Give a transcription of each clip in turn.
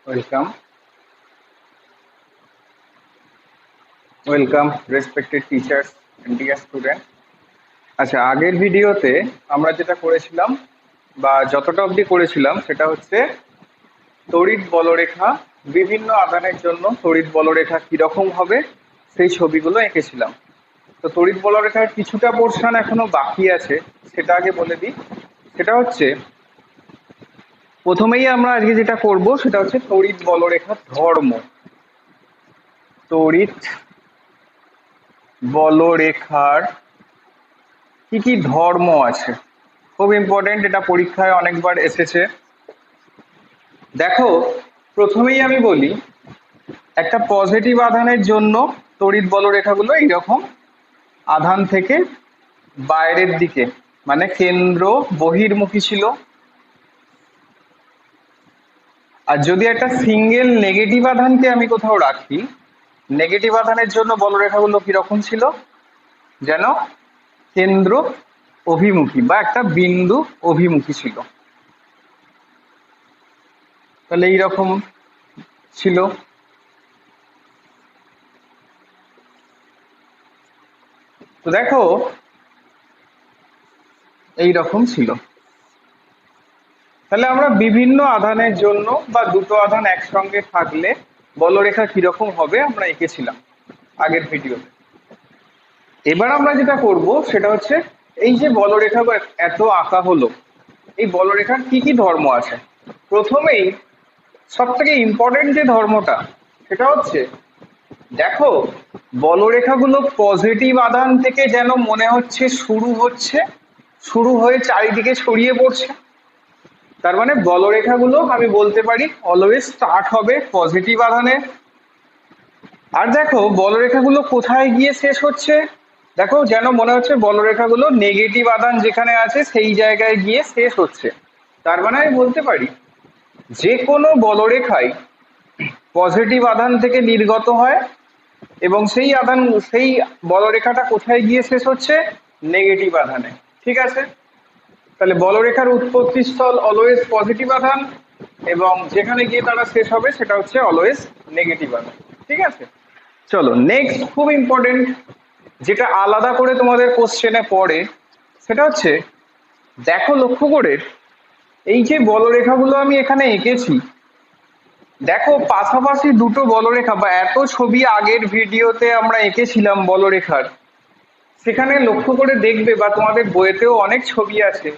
Welcome welcome respected teachers and dear student. আচ্ছা, আগের ভিডিওতে আমরা যেটা করেছিলাম বা যতটা অবধি করেছিলাম সেটা হচ্ছে তড়িৎ বলরেখা, বিভিন্ন আধানের জন্য তড়িৎ বলরেখা কিরকম হবে সেই ছবিগুলো এঁকেছিলাম। তো তড়িৎ বলরেখার কিছুটা পোর্শন এখনো বাকি আছে, সেটা আগে বলে দিই। সেটা হচ্ছে, প্রথমেই আমরা আজকে যেটা করব সেটা হচ্ছে তড়িৎ বলরেখার ধর্ম। তড়িৎ বলরেখার কি কি ধর্ম আছে, খুব ইম্পর্টেন্ট, এটা পরীক্ষায় অনেকবার এসেছে। দেখো, প্রথমেই আমি বলি, একটা পজিটিভ আধানের জন্য তড়িৎ বলরেখাগুলো এইরকম আধান থেকে বাইরের দিকে, মানে কেন্দ্র বহির্মুখী ছিল। আর যদি একটা সিঙ্গেল নেগেটিভ আধানকে আমি কোথাও রাখি, নেগেটিভ আধানের জন্য বলরেখাগুলো কিরকম ছিল, যেন কেন্দ্র অভিমুখী বা একটা বিন্দু অভিমুখী ছিল। তাহলে এইরকম ছিল। তো দেখো, এইরকম ছিল। তাহলে আমরা বিভিন্ন আধানের জন্য বা দুটো আধান একসঙ্গে থাকলে বলরেখা কিরকম হবে আমরা এঁকেছিলাম আগের ভিডিওতে। এবার আমরা যেটা করব সেটা হচ্ছে, এই যে বলরেখা এত আঁকা হলো, এই বলরেখার কি কি ধর্ম আছে। প্রথমেই সব থেকে ইম্পর্টেন্ট যে ধর্মটা, সেটা হচ্ছে, দেখো, বলরেখাগুলো পজিটিভ আধান থেকে যেন মনে হচ্ছে শুরু হয়ে চারিদিকে ছড়িয়ে পড়ছে। তার মানে বলরেখাগুলো আমি বলতে পারি অলওয়েজ স্টার্ট হবে পজিটিভ আধানে। আর দেখো, বলরেখাগুলো কোথায় গিয়ে শেষ হচ্ছে, দেখো যেন মনে হচ্ছে বলরেখাগুলো নেগেটিভ আধান যেখানে আছে সেই জায়গায় গিয়ে শেষ হচ্ছে। তার মানে আমি বলতে পারি যে কোনো বলরেখাই পজিটিভ আধান থেকে নির্গত হয় এবং সেই বলরেখাটা কোথায় গিয়ে শেষ হচ্ছে, নেগেটিভ আধানে। ঠিক আছে, তাহলে বলরেখার উৎপত্তি স্থল অলওয়েজ পজিটিভ আধান এবং যেখানে গিয়ে তারা শেষ হবে সেটা হচ্ছে অলওয়েজ নেগেটিভ আধান। ঠিক আছে, চলো নেক্সট, খুব ইম্পর্টেন্ট, যেটা আলাদা করে তোমাদের কোশ্চেনে পড়ে, সেটা হচ্ছে, দেখো লক্ষ্য করে, এই যে বলরেখাগুলো আমি এখানে এঁকেছি, দেখো পাশাপাশি দুটো বলরেখা বা এত ছবি আগের ভিডিওতে আমরা এঁকেছিলাম বলরেখার, সেখানে লক্ষ্য করে দেখবে বা তোমাদের বইয়েতেও অনেক ছবি আছে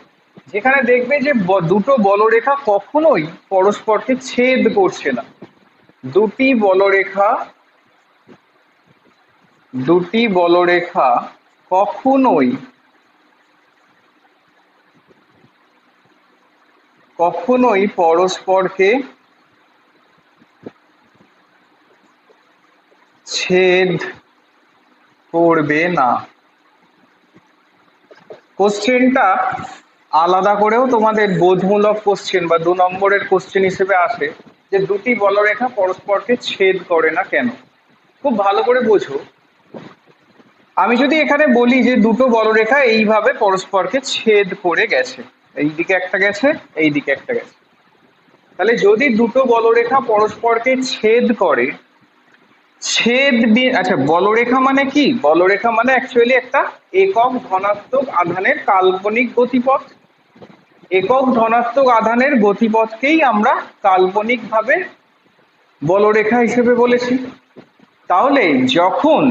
যেখানে দেখবে যে দুটো বলরেখা কখনোই পরস্পরকে ছেদ করছে না। দুটি বলরেখা কখনোই পরস্পরকে ছেদ করবে না। কোশ্চেনটা আলাদা করেও তোমাদের বোধমূলক কোশ্চেন বা 2 নম্বরের কোশ্চেন হিসেবে আসে, যে দুটি বলরেখা পরস্পরকে ছেদ করে না কেন। খুব ভালো করে বোঝো, আমি যদি এখানে বলি যে দুটো বলরেখা এইভাবে পরস্পরকে ছেদ করে গেছে, এই দিকে একটা গেছে, এই দিকে একটা গেছে, তাহলে যদি দুটো বলরেখা পরস্পরকে ছেদ করে, আচ্ছা, বলরেখা মানে কি, বলরেখা মানে অ্যাকচুয়ালি একটা একক ধনাত্মক আধানের কাল্পনিক গতিপথ। একক ধনাত্মক আধানের গতিপথকেই আমরা কাল্পনিকভাবে বলরেখা হিসেবে বলেছি। তাহলে যখন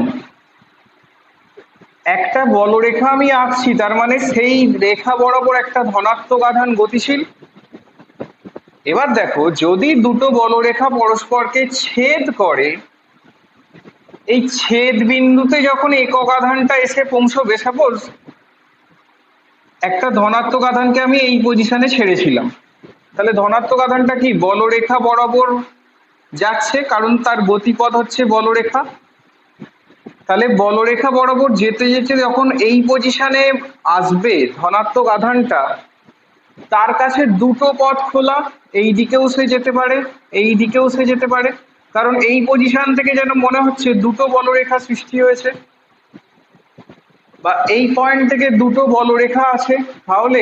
একটা বলরেখা আমি আঁকছি, তার মানে সেই রেখা বরাবর একটা ধনাত্মক আধান গতিশীল। এবার দেখো, যদি দুটো বলরেখা পরস্পরকে ছেদ করে, এই ছেদ বিন্দুতে যখন একক আধানটা এসে পৌঁছবে, সাপোজ একটা ধনাত্মক আধানকে আমি এই পজিশনে ছেড়েছিলাম, তাহলে ধনাত্মক আধানটা কি বলরেখা বরাবর যাচ্ছে, কারণ তার গতিপথ হচ্ছে বলরেখা। তাহলে বলরেখা বরাবর যেতে যেতে যখন এই পজিশনে আসবে ধনাত্মক আধানটা, তার কাছে দুটো পথ খোলা, এই দিকেও সে যেতে পারে, এই দিকেও সে যেতে পারে, কারণ এই পজিশন থেকে যেন মনে হচ্ছে দুটো বলরেখা সৃষ্টি হয়েছে, বা এই পয়েন্ট থেকে দুটো বলরেখা আছে। তাহলে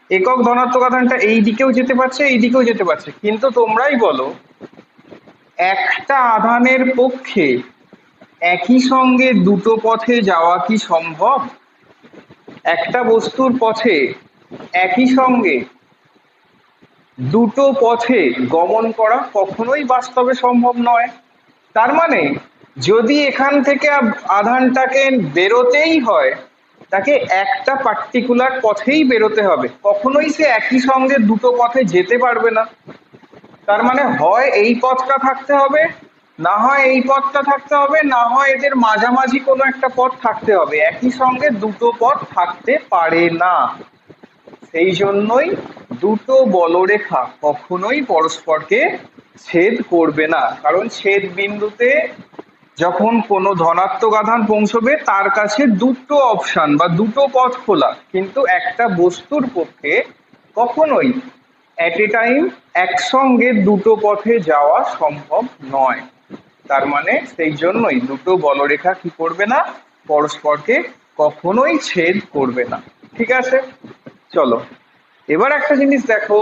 একক ধনাত্মক আধানটা এই দিকেও যেতে পারছে, এই দিকেও যেতে পারছে। কিন্তু তোমরাই বলো, একটা আধানের পক্ষে একই সঙ্গে দুটো পথে যাওয়া কি সম্ভব? একটা বস্তুর পথে একই সঙ্গে দুটো পথে গমন করা কখনোই বাস্তবে সম্ভব নয়। তার মানে যদি এখান থেকে আধানটাকে বেরোতেই হয়, তাকে একটা পার্টিকুলার পথেই বেরোতে হবে, কখনোই সে একই সঙ্গে দুটো পথে যেতে পারবে না। তার মানে হয় এই পথটা থাকতে হবে, না হয় এই পথটা থাকতে হবে, না হয় এদের মাঝামাঝি কোনো একটা পথ থাকতে হবে, একই সঙ্গে দুটো পথ থাকতে পারে না। সেই জন্যই দুটো বলরেখা কখনোই পরস্পরকে ছেদ করবে না, কারণ ছেদ বিন্দুতে যখন কোনো ধনাত্মক আধান পৌঁছবে তার কাছে দুটো অপশন বা দুটো পথ খোলা, কিন্তু একটা বস্তুর পক্ষে কখনোই এট এ টাইম একসঙ্গে দুটো পথে যাওয়া সম্ভব নয়। তার মানে সেই জন্যই দুটো বলরেখা কি করবে না, পরস্পরকে কখনোই ছেদ করবে না। ঠিক আছে, চলো এবার একটা জিনিস দেখো,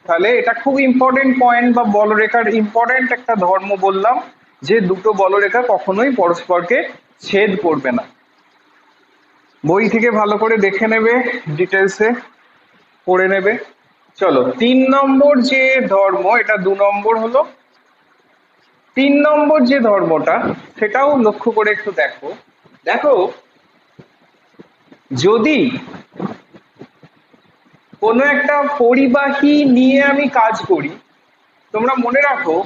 তাহলে এটা খুব ইম্পর্টেন্ট পয়েন্ট বা বলরেখার ইম্পর্টেন্ট একটা ধর্ম বললাম, যে দুটো বলরেখা কখনোই পরস্পরকে ছেদ করবে না। বই থেকে ভালো করে দেখে নেবে, ডিটেলসে পড়ে নেবে। চলো 3 নম্বর যে ধর্ম, এটা 2 নম্বর হলো। 3 নম্বর যে ধর্মটা সেটাও লক্ষ্য করে একটু দেখো। দেখো, যদি কোনো একটা পরিবাহী নিয়ে আমি কাজ করি, তোমরা মনে রাখো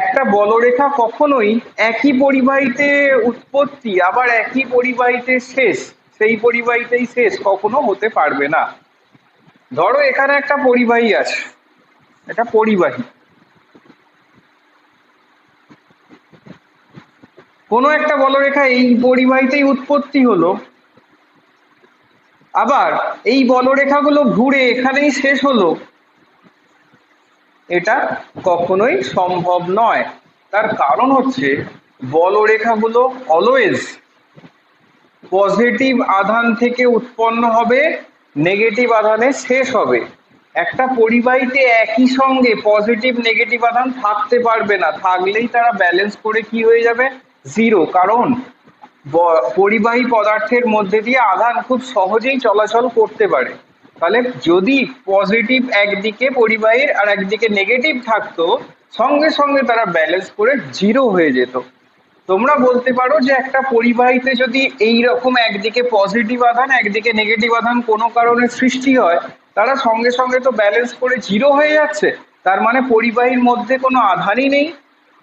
একটা বলরেখা কখনোই একই পরিবাহীতে উৎপত্তি আবার একই পরিবাহীতে শেষ, সেই পরিবাহীতেই শেষ কখনো হতে পারবে না। ধরো এখানে একটা পরিবাহী আছে, এটা পরিবাহী, কোনো একটা বলরেখা এই পরিবাহীতেই উৎপত্তি হলো, আবার এই বলরেখাগুলো ঘুরে এখানেই শেষ হলো, এটা কখনোই সম্ভব নয়। তার কারণ হচ্ছে বলরেখাগুলো অলওয়েজ পজিটিভ আধান থেকে উৎপন্ন হবে, নেগেটিভ আধানে শেষ হবে। একটা পরিবাহীতে একই সঙ্গে পজিটিভ নেগেটিভ আধান থাকতে পারবে না, থাকলেই তারা ব্যালেন্স করে কি হয়ে যাবে, জিরো। কারণ পরিবাহী পদার্থের মধ্যে দিয়ে আধান খুব সহজেই চলাচল করতে পারে। তাহলে যদি পজিটিভ একদিকে পরিবাহীর আর একদিকে নেগেটিভ থাকতো, সঙ্গে সঙ্গে তারা ব্যালেন্স করে জিরো হয়ে যেত। তোমরা বলতে পারো যে একটা পরিবাহীতে যদি এই রকম একদিকে পজিটিভ আধান একদিকে নেগেটিভ আধান কোনো কারণে সৃষ্টি হয়, তারা সঙ্গে সঙ্গে তো ব্যালেন্স করে জিরো হয়ে যাচ্ছে, তার মানে পরিবাহীর মধ্যে কোনো আধানই নেই,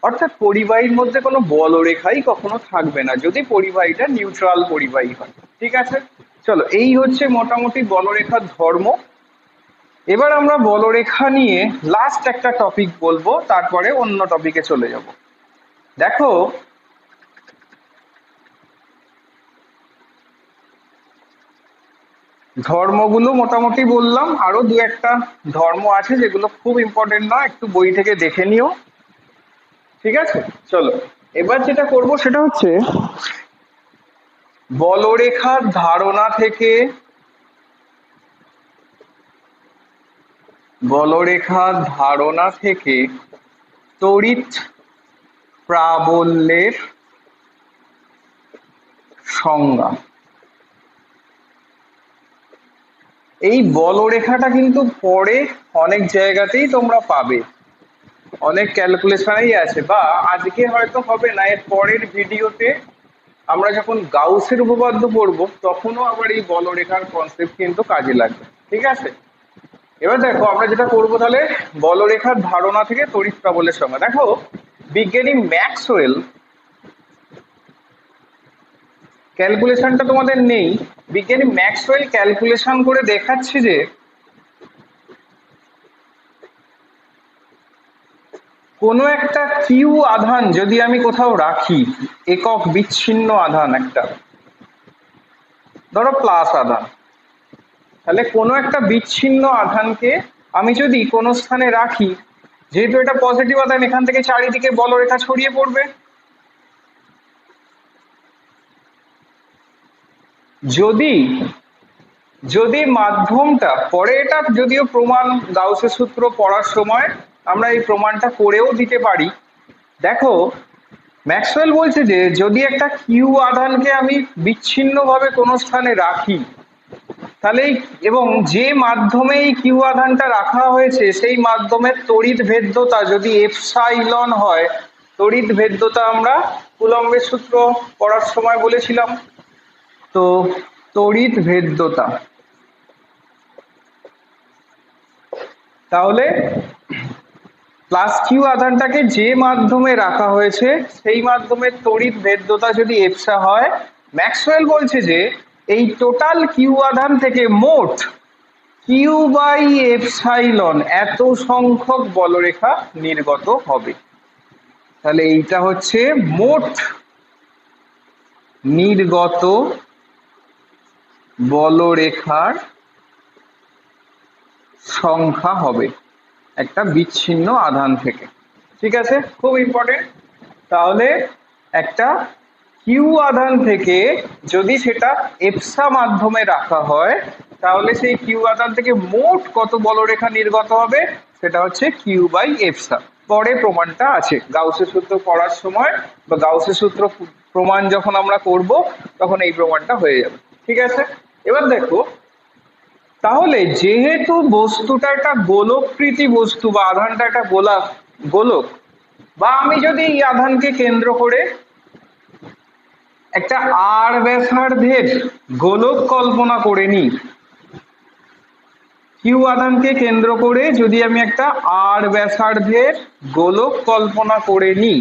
অর্থাৎ পরিবাহীর মধ্যে কোনো বলরেখাই কখনো থাকবে না যদি পরিবাহীটা নিউট্রাল পরিবাহী হয়। ঠিক আছে, চলো এই হচ্ছে মোটামুটি বলরেখার ধর্ম। এবার আমরা বলরেখা নিয়ে লাস্ট একটা টপিক বলবো, তারপরে অন্য টপিকে চলে যাব। দেখো, ধর্মগুলো মোটামুটি বললাম, আরো দু একটা ধর্ম আছে যেগুলো খুব ইম্পর্টেন্ট নয়, একটু বই থেকে দেখে নিও। ঠিক আছে, চলো এবার যেটা করব সেটা হচ্ছে বলরেখার ধারণা থেকে তড়িৎ প্রাবল্যের সংজ্ঞা। এই বলরেখাটা কিন্তু পরে অনেক জায়গাতেই তোমরা পাবে, অনেক ক্যালকুলেশনেই আছে, বা আজকে হয়তো হবে না, এর পরের ভিডিওতে আমরা যখন গাউসের উপপাদ্য পড়বো তখনও আবার এই বলরেখার কনসেপ্ট কিন্তু কাজে লাগবে। ঠিক আছে, এবার দেখো আমরা যেটা করবো, তাহলে বলরেখার ধারণা থেকে তড়িৎ প্রাবল্যের সংজ্ঞা। দেখো, বিজ্ঞানী ম্যাক্সওয়েল, ক্যালকুলেশনটা তোমাদের নেই, বিজ্ঞানী ম্যাক্সওয়েল ক্যালকুলেশন করে দেখাচ্ছে যে কোনো একটা কিউ আধান যদি আমি কোথাও রাখি, একক বিচ্ছিন্ন আধান একটা, ধরো প্লাস আধান, তাহলে কোনো একটা বিচ্ছিন্ন আধানকে আমি যদি কোনো স্থানে রাখি, যেহেতু এটা পজিটিভ আধান, এখান থেকে চারিদিকে বলরেখা ছড়িয়ে পড়বে। যদি মাধ্যমটা, পরে এটা যদিও প্রমাণ গাউসের সূত্র পড়ার সময় আমরা এই প্রমাণটা করেও দিতে পারি, দেখো ম্যাক্সওয়েল বলছে যে যদি একটা কিউ আধানকে আমি বিচ্ছিন্নভাবে কোনো স্থানে রাখি, তাহলে এবং যে মাধ্যমে এই কিউ আধানটা রাখা হয়েছে সেই মাধ্যমের তড়িৎ ভেদ্যতা যদি এপসাইলন হয়, তড়িৎ ভেদ্যতা আমরা কুলম্বের সূত্র পড়ার সময় বলেছিলাম। তো তড়িৎ ভেদ্যতা, তাহলে প্লাস কিউ আধানটাকে যে মাধ্যমে রাখা হয়েছে সেই মাধ্যমের তড়িৎ ভেদ্যতা যদি এপসা হয়, ম্যাক্সওয়েল বলছে যে এই টোটাল কিউ আধান থেকে মোট কিউ বাই এপসাইলন এত সংখ্যক বলরেখা নির্গত হবে। তাহলে এইটা হচ্ছে মোট নির্গত বলরেখার সংখ্যা হবে একটা বিচ্ছিন্ন আধান থেকে। ঠিক আছে, খুব ইম্পর্টেন্ট। তাহলে একটা কিউ আধান থেকে যদি সেটা এপসা মাধ্যমে রাখা হয়, তাহলে সেই কিউ আধান থেকে মোট কত বলরেখা নির্গত হবে, সেটা হচ্ছে কিউ বাই এপসা। পরে প্রমাণটা আছে গাউসের সূত্র পড়ার সময়, বা গাউসের সূত্র প্রমাণ যখন আমরা করব তখন এই প্রমাণটা হয়ে যাবে। ঠিক আছে, এবার দেখো তাহলে যেহেতু বস্তুটা একটা গোলকৃতি বস্তু বা আধানটা একটা গোলক, বা আমি যদি এই আধানকে কেন্দ্র করে একটা আর ব্যাসার্ধের গোলক কল্পনা করে নিই, কিউ আধানকে কেন্দ্র করে যদি আমি একটা আর ব্যাসার্ধের গোলক কল্পনা করে নিই,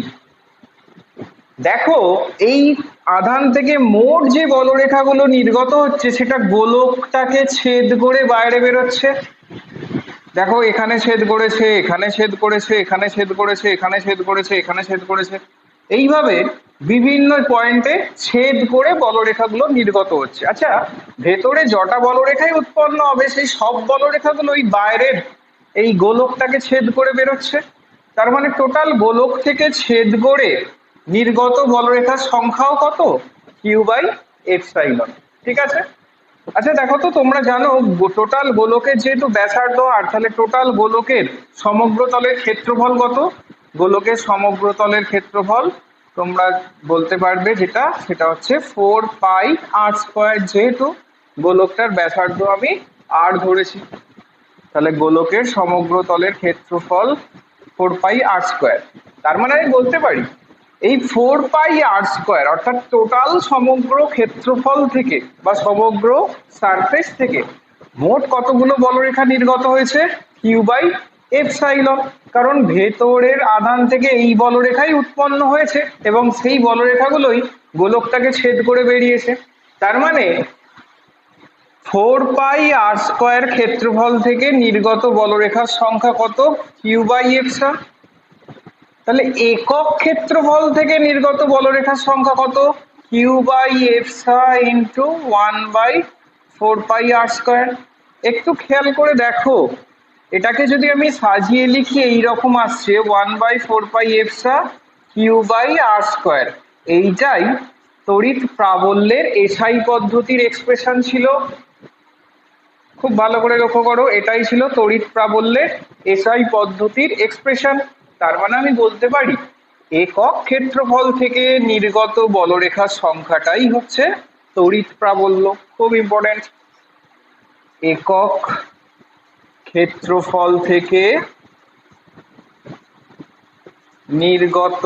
দেখো এই আধান থেকে মোট যে বলরেখাগুলো নির্গত হচ্ছে সেটা গোলকটাকে ছেদ করে বাইরে বেরোচ্ছে। দেখো এখানে ছেদ করেছে, এখানে ছেদ করেছে, এখানে ছেদ করেছে, এখানে ছেদ করেছে, এখানে ছেদ করেছে, এইভাবে বিভিন্ন পয়েন্টে ছেদ করে বলরেখাগুলো নির্গত হচ্ছে। আচ্ছা, ভেতরে যটা বলরেখাই উৎপন্ন হবে সেই সব বলরেখাগুলো ওই বাইরের এই গোলকটাকে ছেদ করে বেরোচ্ছে। তার মানে টোটাল গোলক থেকে ছেদ করে নির্গত বলরেখার সংখ্যাও কত, কিউ বাই এপসাইলন। ঠিক আছে, আচ্ছা দেখো তো তোমরা জানো টোটাল গোলকের যেহেতু ব্যাসার্ধ আর, তাহলে টোটাল গোলকের সমগ্র তলের ক্ষেত্রফল কত? গোলকের সমগ্র তলের ক্ষেত্রফল তোমরা বলতে পারবে যেটা, সেটা হচ্ছে 4πr²। যেহেতু গোলকটার ব্যাসার্ধ আমি আর ধরেছি, তাহলে গোলকের সমগ্র তলের ক্ষেত্রফল 4πr²। তার মানে আমি বলতে পারি এই 4πr² অর্থাৎ টোটাল সমগ্র ক্ষেত্রফল থেকে বা সমগ্র সারফেস থেকে মোট কতগুলো বলরেখা নির্গত হয়েছে, কিউ বাই এপসাইলন। কারণ ভেতরের আধান থেকে এই বলরেখাই উৎপন্ন হয়েছে এবং সেই বলরেখাগুলোই গোলকটাকে ছেদ করে বেরিয়েছে। তার মানে 4πr² ক্ষেত্রফল থেকে নির্গত বলরেখার সংখ্যা কত, কিউ বাই এপসা। তাহলে একক ক্ষেত্রফল থেকে নির্গত বলরেখার সংখ্যা কত, কিউ বাই এপসা ইন্টু 1/4πr²। একটু খেয়াল করে দেখো, এটাকে যদি আমি সাজিয়ে লিখি এইরকম আসছে 1/4π কিউ বাই r²। এইটাই তড়িৎ প্রাবল্যের এসআই পদ্ধতির এক্সপ্রেশন ছিল। খুব ভালো করে লক্ষ্য করো, এটাই ছিল তড়িৎ প্রাবল্যের এসআই পদ্ধতির এক্সপ্রেশন। তার মানে আমি বলতে পারি একক ক্ষেত্রফল থেকে নির্গত বলরেখার সংখ্যাটাই হচ্ছে তড়িৎ প্রাবল্য। খুব ইম্পর্টেন্ট, একক ক্ষেত্রফল থেকে নির্গত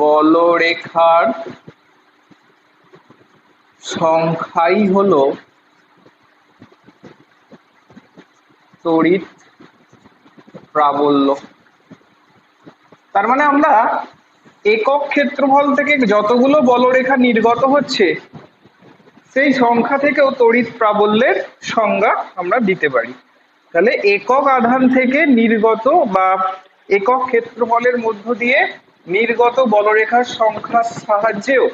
বলরেখার সংখ্যাই হলো তড়িৎ প্রাবল্য। তার মানে আমরা একক ক্ষেত্রফল থেকে যতগুলো বলরেখা নির্গত হচ্ছে সেই সংখ্যা থেকেও তড়িৎ প্রাবল্যের সংজ্ঞা আমরা দিতে পারি। তাহলে একক আধান থেকে নির্গত বা একক ক্ষেত্রফলের মধ্য দিয়ে নির্গত বলরেখার সংখ্যার সাহায্যেও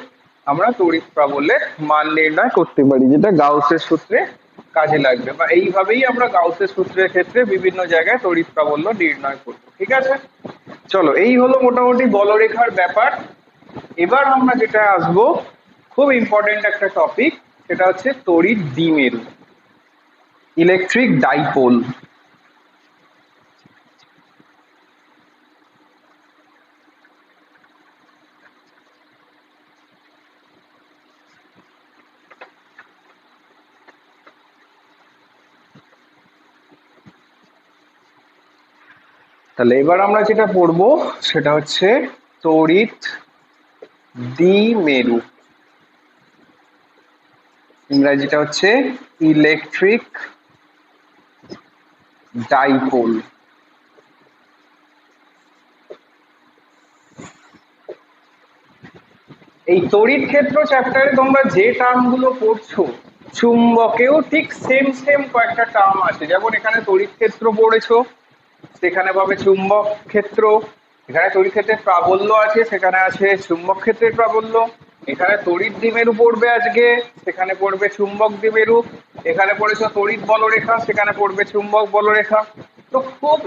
আমরা তড়িৎ প্রাবল্যের মান নির্ণয় করতে পারি, যেটা গাউসের সূত্রে কাজে লাগবে, বা এইভাবেই আমরা গাউসের সূত্রের ক্ষেত্রে বিভিন্ন জায়গায় তড়িৎ প্রাবল্য নির্ণয় করব। ঠিক আছে, চলো এই হলো মোটামুটি বলরেখার ব্যাপার। এবার আমরা যেটা আসবো খুব ইম্পর্টেন্ট একটা টপিক, সেটা হচ্ছে তড়িৎ দ্বিমেরু, ইলেকট্রিক ডাইপোল। তাহলে এবার আমরা যেটা পড়বো সেটা হচ্ছে তড়িৎ দ্বিমেরু, ইংরেজিটা হচ্ছে ইলেকট্রিক ডাইপোল। এই তড়িৎ ক্ষেত্র চ্যাপ্টারে তোমরা যে টার্মগুলো পড়ছো চুম্বকেও ঠিক সেম সেম কয়েকটা টার্ম আছে, যেমন এখানে তড়িৎ ক্ষেত্র পড়েছো, সেখানে পাবে চুম্বক ক্ষেত্র, এখানে তড়িৎ ক্ষেত্রের প্রাবল্য আছে, সেখানে আছে চুম্বক ক্ষেত্রের প্রাবল্য, এখানে তড়িৎ দ্বিমেরু পড়বে আজকে, সেখানে পড়বে চুম্বক দ্বিমেরু, এখানে পড়েছো তড়িৎ বলরেখা, সেখানে পড়বে চুম্বক বলরেখা। তো খুব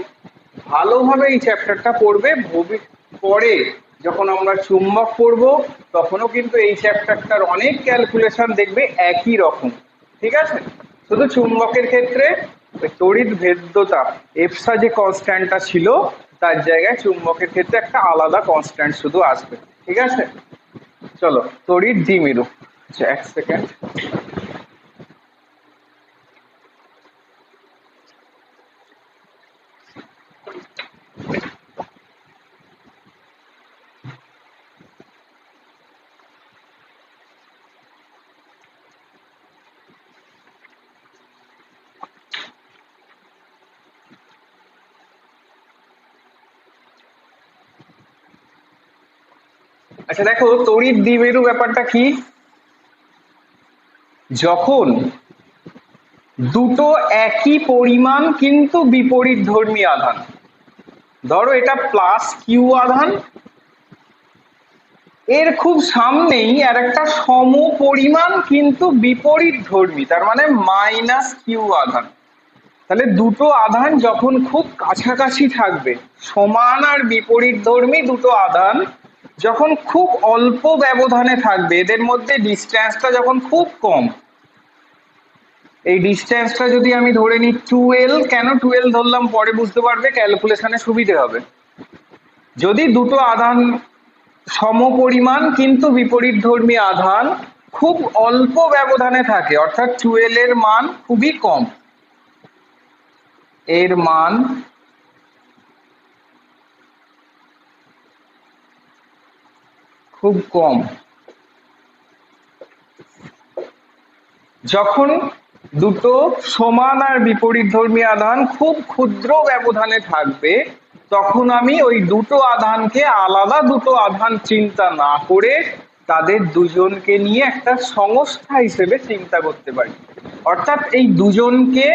ভালোভাবে এই চ্যাপ্টারটা পড়বে, পরে যখন আমরা চুম্বক পড়বো তখনও কিন্তু এই চ্যাপ্টারটার অনেক ক্যালকুলেশন দেখবে একই রকম, ঠিক আছে? শুধু চুম্বকের ক্ষেত্রে তড়িৎ ভেদ্যতা এফসা যে কনস্ট্যান্টটা ছিল তার জায়গায় চুম্বকের ক্ষেত্রে একটা আলাদা কনস্ট্যান্ট শুধু আসবে, ঠিক আছে? চলো তড়িৎ দ্বিমেরু। আচ্ছা এক সেকেন্ড, আচ্ছা দেখো তড়িৎ দ্বিমেরু ব্যাপারটা কি, যখন দুটো একই পরিমাণ কিন্তু বিপরীত ধর্মী আধান, ধরো এটা প্লাস কিউ আধান, এর খুব সামনেই আর একটা সম পরিমাণ কিন্তু বিপরীত ধর্মী, তার মানে মাইনাস কিউ আধান। তাহলে দুটো আধান যখন খুব কাছাকাছি থাকবে, সমান আর বিপরীত ধর্মী দুটো আধান যখন খুব অল্প ব্যবধানে থাকবে, এদের মধ্যে ডিস্টেন্সটা যখন খুব কম, এই ডিস্টেন্সটা যদি আমি ধরে নিই 2L, কেন 2L ধরলাম পরে বুঝতে পারবে, ক্যালকুলেশনে সুবিধে হবে। যদি দুটো আধান সমপরিমাণ কিন্তু বিপরীত ধর্মী আধান খুব অল্প ব্যবধানে থাকে, অর্থাৎ 2L এর মান খুবই কম, এর মান খুব কম, যখন দুটো সমান আর বিপরীত ধর্মী আধান খুব ক্ষুদ্র ব্যবধানে থাকবে, তখন আমি ওই দুটো আধানকে আলাদা দুটো আধান চিন্তা না করে তাদের দুজনকে নিয়ে একটা সংস্থা হিসেবে চিন্তা করতে পারি। অর্থাৎ এই দুজনকে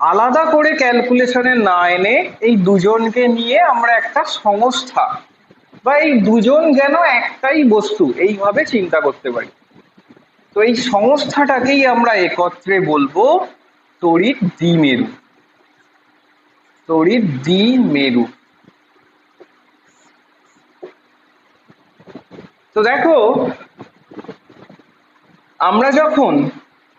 আলাদা করে ক্যালকুলেশনে না এনে এই দুজনকে নিয়ে আমরা একটা সংস্থা বা এই দুজন যেন একটাই বস্তু এইভাবে চিন্তা করতে পারি। তো এই সংস্থাটাকেই আমরা একত্রে বলবো তড়িৎ দ্বিমেরু, তড়িৎ দ্বিমেরু। তো দেখো আমরা যখন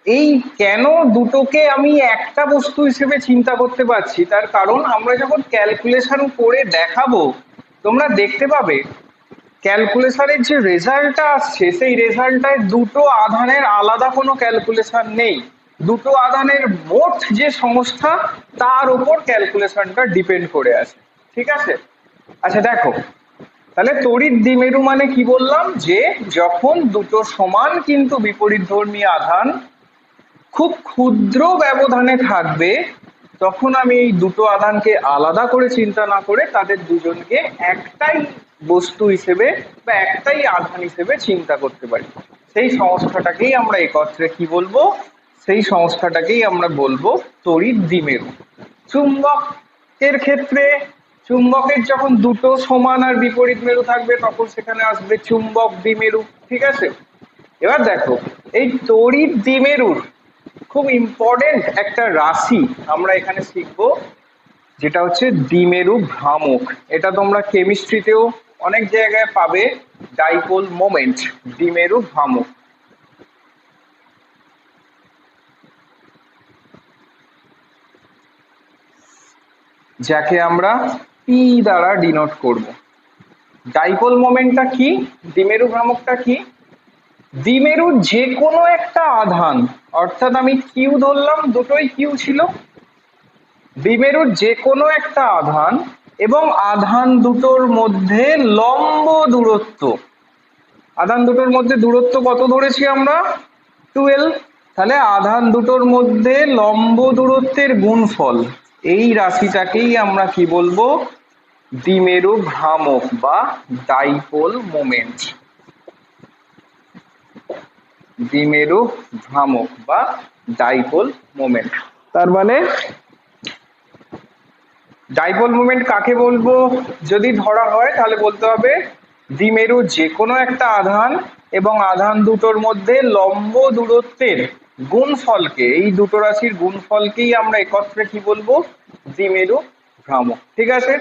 এই কেন দুটোকে আমি একটা বস্তু হিসেবে চিন্তা করতে পারছি, তার কারণ আমরা যখন ক্যালকুলেশন করে দেখাবো তোমরা দেখতে পাবে ক্যালকুলেশনের যে রেজাল্টটা আসছে সেই রেজাল্টটায় দুটো আধানের আলাদা কোনো ক্যালকুলেশন নেই, দুটো আধানের মোট যে সংস্থা তার উপর ক্যালকুলেশনটা ডিপেন্ড করে আছে, ঠিক আছে? আচ্ছা দেখো তাহলে তড়িৎ দ্বিমেরু মানে কি বললাম, যে যখন দুটো সমান কিন্তু বিপরীতধর্মী আধান খুব ক্ষুদ্র ব্যবধানে থাকবে, তখন আমি এই দুটো আধানকে আলাদা করে চিন্তা না করে তাদের দুজনকে একটাই বস্তু হিসেবে বা একটাই আধান হিসেবে চিন্তা করতে পারি। সেই সংস্থাটাকেই আমরা একত্রে কি বলবো, সেই সংস্থাটাকেই আমরা বলবো তড়িৎ দ্বিমেরু। চুম্বকের ক্ষেত্রে চুম্বকের যখন দুটো সমান আর বিপরীত মেরু থাকবে তখন সেখানে আসবে চুম্বক দ্বিমেরু, ঠিক আছে? এবার দেখো এই তড়িৎ দ্বিমেরুর খুব ইম্পর্টেন্ট একটা রাশি আমরা এখানে শিখবো, যেটা হচ্ছে দ্বিমেরু ভ্রামক। এটা তোমরা কেমিস্ট্রিতেও অনেক জায়গায় পাবে, ডাইপোল মোমেন্ট, দ্বিমেরু ভ্রামক। যাকে আমরা পি দ্বারা ডিনোট করব। ডাইপোল মোমেন্টটা কি, দ্বিমেরু ভ্রামকটা কি, দ্বিমেরুর যে কোনো একটা আধান, অর্থাৎ আমি কিউ ধরলাম, দুটোই কিউ ছিল, দ্বিমেরুর যে কোনো একটা আধান এবং আধান দুটোর মধ্যে লম্ব দূরত্ব। আধান দুটোর মধ্যে দূরত্ব কত ধরেছি আমরা? 12। তাহলে আধান দুটোর মধ্যে লম্ব দূরত্বের গুণফল, এই রাশিটাকেই আমরা কি বলবো? দ্বিমেরু ভ্রামক বা ডাইপোল মোমেন্ট। দ্বিমেরু ভ্রামক বা ডাইপোল মোমেন্ট। তার মানে ডাইপোল মোমেন্ট কাকে বলবো যদি ধরা হয়, তাহলে বলতে হবে দ্বিমেরু যে কোনো একটা আধান এবং আধান দুটোর মধ্যে লম্ব দূরত্বের গুণফলকে, এই দুটো রাশির গুণফলকেই আমরা একত্রে কি বলবো? দ্বিমেরু ভ্রামক। ঠিক আছে,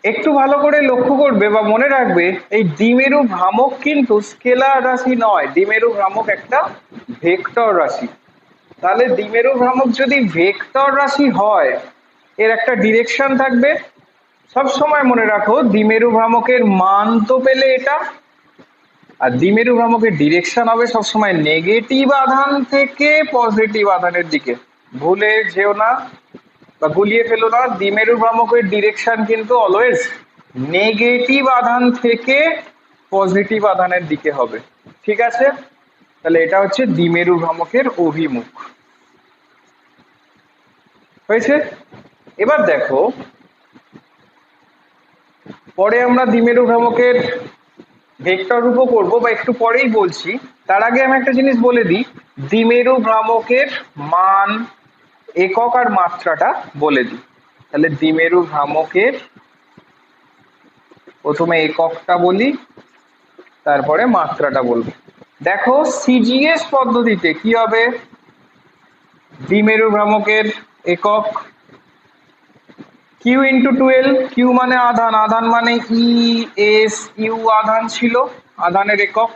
একটু ভালো করে লক্ষ্য করবে বা মনে রাখবে, এই দ্বিমেরু ভ্রামক কিন্তু স্কেলার রাশি নয়, দ্বিমেরু ভ্রামক একটা ভেক্টর রাশি। তাহলে দ্বিমেরু ভ্রামক যদি ভেক্টর রাশি হয়, এর একটা ডিরেকশন থাকবে। সব সময় মনে রাখো দ্বিমেরু ভ্রামকের মান তো পেলে এটা, আর দ্বিমেরু ভ্রামকের ডিরেকশন হবে সবসময় নেগেটিভ আধান থেকে পজিটিভ আধানের দিকে। ভুলে যেও না বা গুলিয়ে ফেলো না, দ্বিমেরু ভ্রামকের ডিরেকশন কিন্তু অলওয়েজ নেগেটিভ আধান থেকে পজিটিভ আধানের দিকে হবে। ঠিক আছে, তাহলে এটা হচ্ছে দ্বিমেরু ভ্রামকের অভিমুখ। হয়েছে? এবার দেখো, পরে আমরা দ্বিমেরু ভ্রামকের ভেক্টর রূপও করবো, বা একটু পরেই বলছি। তার আগে আমি একটা জিনিস বলে দিই, দ্বিমেরু ভ্রামকের মান, একক আর মাত্রাটা বলে দিই। তাহলে দ্বিমেরু ভ্রামকের প্রথমে এককটা বলি, তারপরে মাত্রাটা বলবো। দেখো সিজিএস পদ্ধতিতে কি হবে? দ্বিমেরু ভ্রামকের একক কিউ ইন্টু 12। কিউ মানে আধান, আধান মানে ই এস ইউ, আধান ছিল, আধানের একক।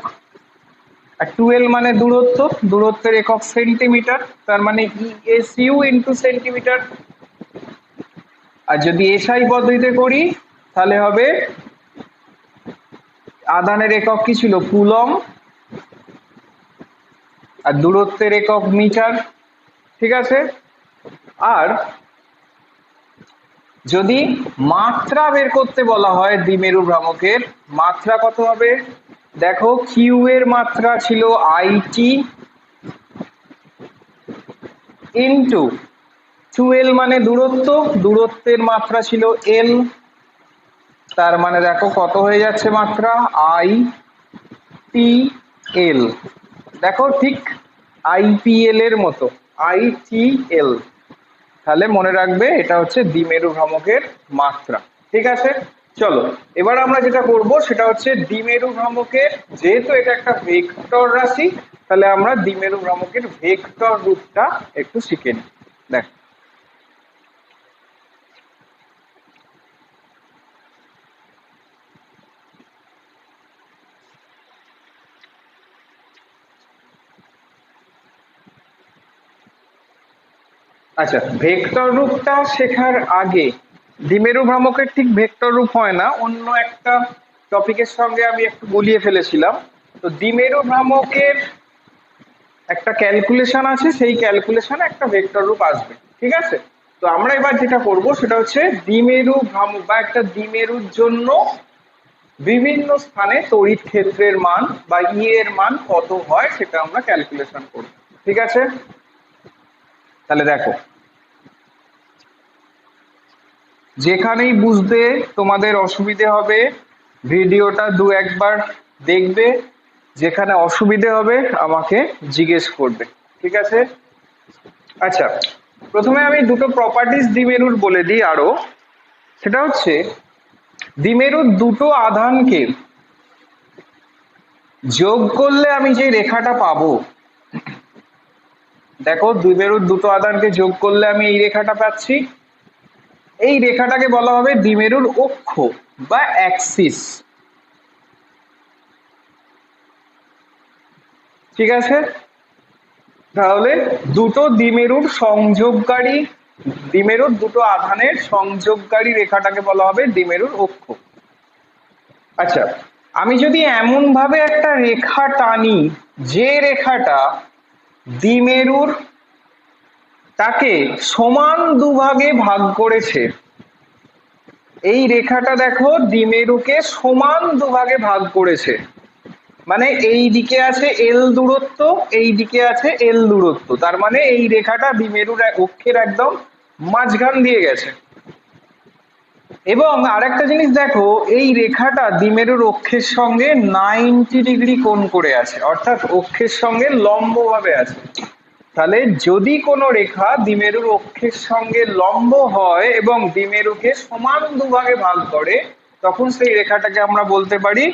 আর 12 মানে দূরত্ব, দূরত্বের একক সেন্টিমিটার, তার মানে E S U into centimetre. আর যদি এসআই পদ্ধতিতে করি তাহলে হবে আধানের একক কি ছিল? কুলম, আর দূরত্বের একক মিটার। ঠিক আছে, আর যদি মাত্রা বের করতে বলা হয় দ্বিমেরু ভ্রামকের, মাত্রা কত হবে? দেখো কিউ এর মাত্রা ছিল আইটি ইন্টু 12 মানে দূরত্ব, দূরত্বের মাত্রা ছিল এল, তার মানে দেখো কত হয়ে যাচ্ছে মাত্রা? I P L. দেখো ঠিক আইপিএল এর মতো, আইটিএল। তাহলে মনে রাখবে এটা হচ্ছে দ্বিমেরু ভ্রামকের মাত্রা। ঠিক আছে, চলো এবার আমরা যেটা করব সেটা হচ্ছে দ্বিমেরু ভ্রামকের, যেহেতু এটা একটা ভেক্টর রাশি, তাহলে আমরা দ্বিমেরু ভ্রামকের ভেক্টর রূপটা একটু শিখে নিই। দেখ, আচ্ছা, ভেক্টর রূপটা শেখার আগে, দ্বিমেরু ভ্রামকের ঠিক ভেক্টর রূপ হয় না, অন্য একটা টপিকের সঙ্গে আমি একটু গুলিয়ে ফেলেছিলাম। তো দ্বিমেরু ভ্রামকের একটা ক্যালকুলেশন আছে, সেই ক্যালকুলেশনে একটা ভেক্টর রূপ আসবে। ঠিক আছে, তো আমরা এবার যেটা করব সেটা হচ্ছে দ্বিমেরু ভ্রামক বা একটা দ্বিমেরুর জন্য বিভিন্ন স্থানে তড়িৎ ক্ষেত্রের মান বা ই এর মান কত হয় সেটা আমরা ক্যালকুলেশন করব। ঠিক আছে, তাহলে দেখো, যেখানেই বুঝতে তোমাদের অসুবিধে হবে ভিডিওটা দু একবার দেখবে, যেখানে অসুবিধে হবে আমাকে জিজ্ঞেস করবে। ঠিক আছে, আচ্ছা, প্রথমে আমি দুটো প্রপার্টিজ দ্বিমেরুর বলে দিই আরো। সেটা হচ্ছে দ্বিমেরুর দুটো আধানকে যোগ করলে আমি যে রেখাটা পাবো, দেখো দ্বিমেরুর দুটো আধানকে যোগ করলে আমি এই রেখাটা পাচ্ছি, এই রেখাটাকে বলা হবে দ্বিমেরুর অক্ষ বা অ্যাক্সিস। ঠিক আছে, তাহলে দুটো দ্বিমেরুর সংযোগকারী, দ্বিমেরুর দুটো আধানের সংযোগকারী রেখাটাকে বলা হবে দ্বিমেরুর অক্ষ। আচ্ছা, আমি যদি এমন ভাবে একটা রেখা টানি যে রেখাটা দ্বিমেরুর তাকে সমান দুভাগে ভাগ করেছে, এই রেখাটা দেখো দ্বিমেরুকে সমান দুভাগে ভাগ করেছে, মানে এই দিকে আছে এল দূরত্ব, এই দিকে আছে এল দূরত্ব, তার মানে এই রেখাটা দ্বিমেরুর অক্ষের একদম মাঝখান দিয়ে গেছে। এবং আরেকটা জিনিস দেখো, এই রেখাটা দ্বিমেরুর অক্ষের সঙ্গে 90 ডিগ্রি কোণ করে আছে, অর্থাৎ অক্ষের সঙ্গে লম্বভাবে আছে। তাহলে যদি কোনো রেখা দ্বিমেরুর অক্ষের সঙ্গে লম্ব হয় এবং দ্বিমেরুকে সমান দুভাগে ভাগ করে, তখন সেই রেখাটাকে আমরা বলতে পারি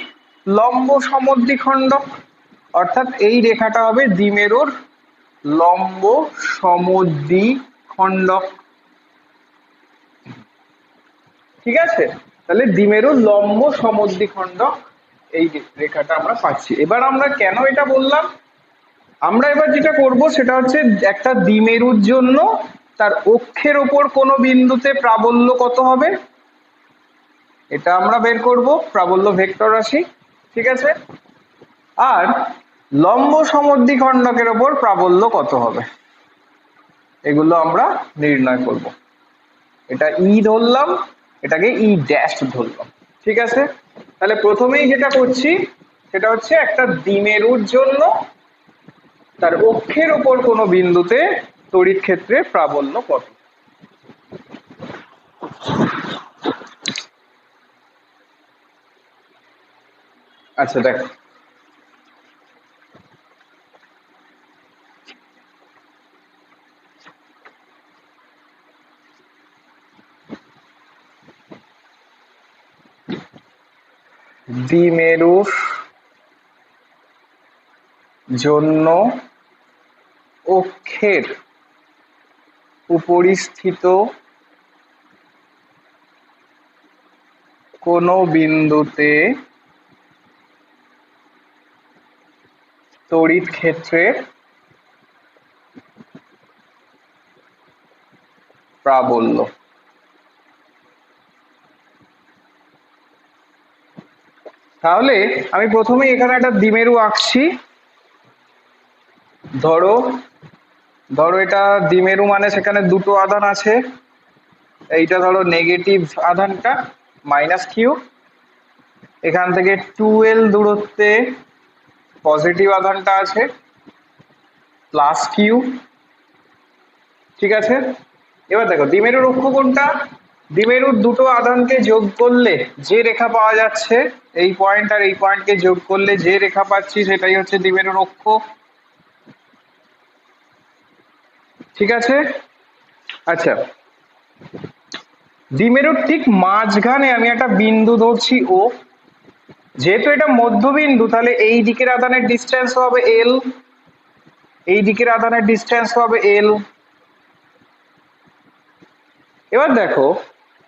লম্ব সমদ্বিখণ্ডক। অর্থাৎ এই রেখাটা হবে দ্বিমেরুর লম্ব সমদ্বিখণ্ডক। ঠিক আছে, তাহলে দ্বিমেরুর লম্ব সমদ্বিখণ্ডক এই রেখাটা আমরা পাচ্ছি। এবার আমরা কেন এটা বললাম, আমরা এবার যেটা করব সেটা হচ্ছে একটা দ্বিমেরুর জন্য তার অক্ষের ওপর কোনো বিন্দুতে প্রাবল্য কত হবে এটা আমরা বের করব, প্রাবল্য ভেক্টর রাশি। ঠিক আছে, আর লম্ব সমদ্বিখণ্ডকের ওপর প্রাবল্য কত হবে এগুলো আমরা নির্ণয় করব। এটা ই ধরলাম, এটাকে ই ড্যাশ ধরলাম। ঠিক আছে, তাহলে প্রথমেই যেটা করছি সেটা হচ্ছে একটা দ্বিমেরুর জন্য তার অক্ষের ওপর কোনো বিন্দুতে তড়িৎ ক্ষেত্রে প্রাবল্য কত। আচ্ছা দেখো, দ্বিমেরুর জন্য অক্ষের উপরিস্থিত কোনো বিন্দুতে তড়িৎ ক্ষেত্রের প্রাবল্য। তাহলে আমি প্রথমে এখানে একটা দ্বিমেরু আঁকছি। ধরো ধরো এটা দ্বিমেরু, মানে সেখানে দুটো আধান আছে। এইটা ধরো নেগেটিভ আধানটা -q, এখান থেকে 2l দূরত্বে পজিটিভ আধানটা আছে +q। ঠিক আছে, এবার দেখো দ্বিমেরুর অক্ষ কোনটা, দ্বিমেরুর দুটো আধানকে যোগ করলে যে রেখা পাওয়া যাচ্ছে, এই পয়েন্ট আর এই পয়েন্টকে যোগ করলে যে রেখা পাচ্ছি সেটাই হচ্ছে দ্বিমেরুর অক্ষ। ঠিক আছে, আচ্ছা দ্বিমেরুর ঠিক মাঝখানে আমি একটা বিন্দু ধরছি ও, যেহেতু এটা মধ্যবিন্দু তাহলে এই দিকের আধানের ডিসটেন্স হবে এল, এই দিকের আধানের ডিসটেন্স হবে এল। এবার দেখো,